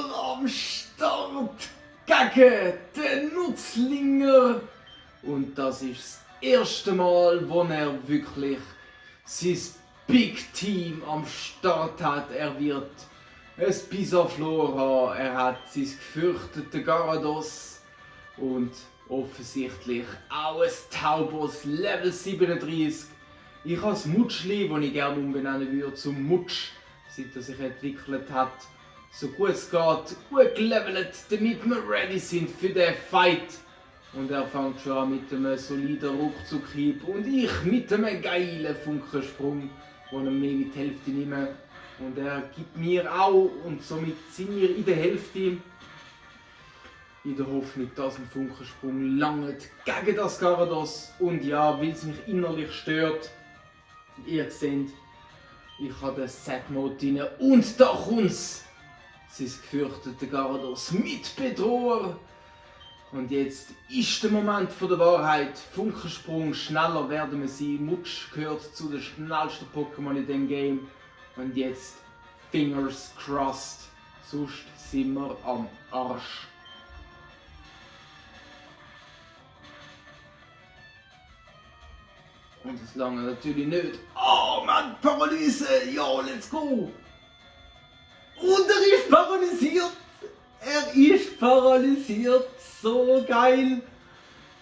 wieder am Start gegen den Nutzlinger. Und das ist das erste Mal, wo er wirklich sein Big Team am Start hat. Er wird ein Pisaflor haben, er hat sein gefürchtete Garados und offensichtlich auch ein Taubos Level 37. Ich habe das Mutschli, das ich gerne umbenennen würde zum Mutsch, seit er sich entwickelt hat, so gut es geht, gut gelevelt, damit wir ready sind für den Fight. Und er fängt schon an mit einem soliden Ruckzuckhieb und ich mit einem geilen Funkensprung, den er mehr mit die Hälfte nehme. Und er gibt mir auch und somit sind wir in der Hälfte. In der Hoffnung, dass ein Funkensprung langt gegen das Garados. Und ja, weil es mich innerlich stört, ihr seht, ich habe den Set-Mode drin und da kommt's! Sein gefürchtete Garados mit Bedroher. Und jetzt ist der Moment der Wahrheit. Funkensprung, schneller werden wir sein. Mutsch gehört zu den schnellsten Pokémon in dem Game. Und jetzt Fingers crossed, sonst sind wir am Arsch. Und das lange natürlich nicht. Oh Mann, Paralyse! Ja, let's go! Und er ist paralysiert! Er ist paralysiert! So geil!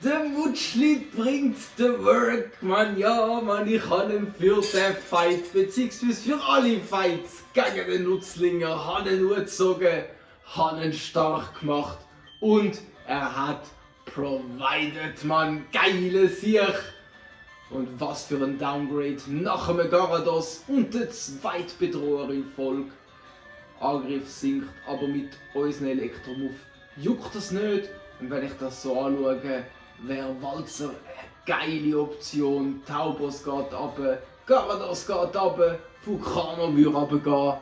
Der Mutschli bringt den Work, Mann! Ja, Mann, ich habe ihn für den Fight, beziehungsweise für alle Fights gegen den Nutzlinger, habe ihn angezogen, habe ihn stark gemacht und er hat provided, Mann! Geile Sieg! Und was für ein Downgrade nach dem Garados und der Zweitbedroher in Folge. Angriff sinkt, aber mit unseren Elektromove juckt das nicht. Und wenn ich das so anschaue, wäre Walzer eine geile Option. Taubos geht runter, Garados geht runter, Vulcano würde runtergehen.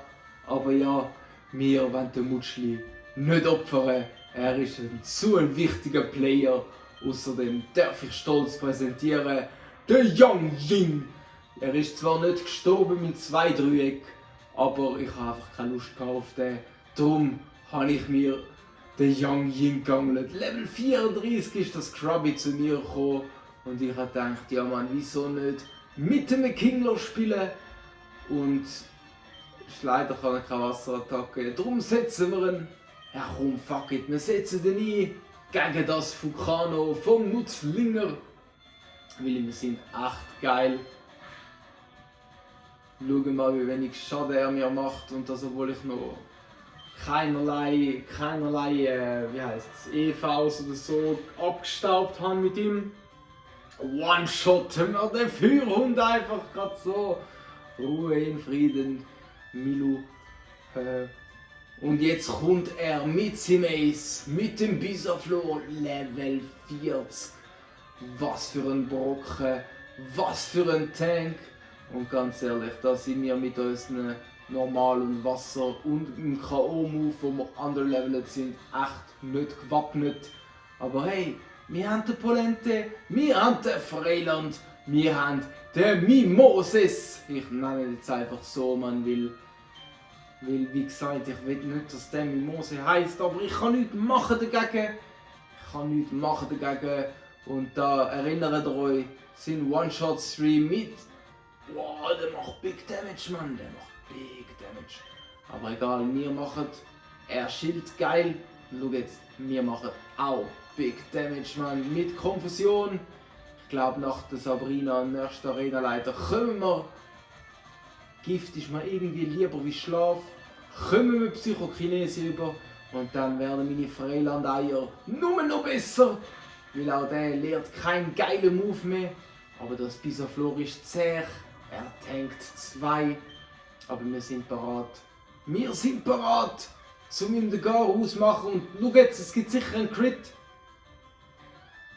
Aber ja, wir wollen den Mutschli nicht opfern. Er ist so ein wichtiger Player. Außerdem darf ich stolz präsentieren, der Yang Ying. Er ist zwar nicht gestorben mit 2 Dreieck, aber ich habe einfach keine Lust auf den. Darum habe ich mir den Yang Ying geangelt. Level 34 ist das Krabby zu mir gekommen und ich habe gedacht, ja Mann, wieso nicht mit dem Kingler spielen? Und leider kann er keine Wasserattacke, darum setzen wir ihn. Ja komm, fuck it, wir setzen ihn ein gegen das Vulcano vom Nutzlinger. Weil wir sind echt geil. Schauen mal, wie wenig Schaden er mir macht und das, obwohl ich noch keinerlei wie heißt es, EVs oder so abgestaubt habe mit ihm. One-shotten wir den Feuerhund einfach gerade so. Ruhe in Frieden, Milu. Und jetzt kommt er mit seinem Ace, mit dem Bisaflor Level 40. Was für ein Brocken, was für ein Tank. Und ganz ehrlich, da sind wir mit unseren normalen Wasser- und im K.O.-Move, wo wir underlevelt sind, echt nicht gewappnet. Aber hey, wir haben den Polente, wir haben den Freiland, wir haben den Mimoses. Ich nenne ihn jetzt einfach so, man will. Weil, wie gesagt, ich will nicht, dass der Mimose heisst, aber ich kann nichts machen dagegen. Und da erinnert ihr euch, sind One-Shot-Stream mit. Wow, der macht Big Damage, Mann. Der macht Big Damage. Aber egal, wir machen. Er Schild geil. Schau jetzt, wir machen auch Big Damage, Mann. Mit Konfusion. Ich glaube, nach der Sabrina, nächsten Arenaleiter, kommen wir. Gift ist mir irgendwie lieber wie Schlaf. Kommen wir Psychokinese über. Und dann werden meine Freilandeier nur noch besser. Weil auch der lehrt keinen geilen Move mehr. Aber das Bisaflor ist zäh. Er tankt 2. Aber wir sind bereit. Wir sind bereit, um ihm den Gar auszumachen. Und schau jetzt, es gibt sicher einen Crit.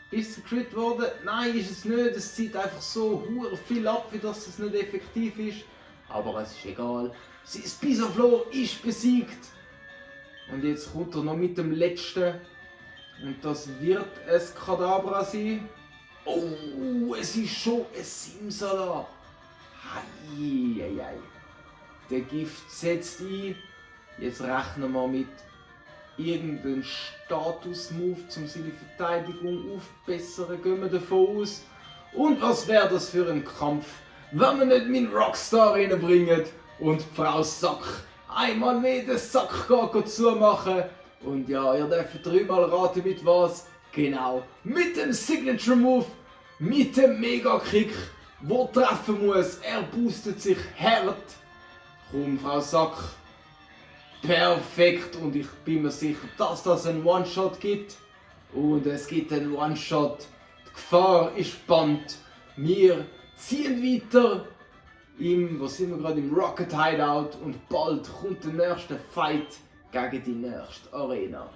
Ist es ein Crit geworden? Nein, ist es nicht. Es zieht einfach so viel ab, wie dass es nicht effektiv ist. Aber es ist egal. Sein Bisaflor ist besiegt. Und jetzt kommt er noch mit dem letzten. Und das wird ein Kadabra sein. Oh, es ist schon ein Simsala. Hei. Der Gift setzt ein. Jetzt rechnen wir mit irgendeinen Status-Move, um seine Verteidigung aufzubessern, gehen wir davon aus. Und was wäre das für ein Kampf, wenn wir nicht meinen Rockstar reinbringen und Frau Sack einmal mehr den Sack zumachen? Und ja, ihr dürft dreimal raten mit was. Genau, mit dem Signature Move, mit dem Mega-Kick, wo treffen muss. Er boostet sich hart. Komm, Frau Sack. Perfekt, und ich bin mir sicher, dass das einen One-Shot gibt. Und es gibt einen One-Shot. Die Gefahr ist spannend. Wir ziehen weiter wo sind wir gerade, im Rocket Hideout, und bald kommt der nächste Fight gegen die nächste Arena.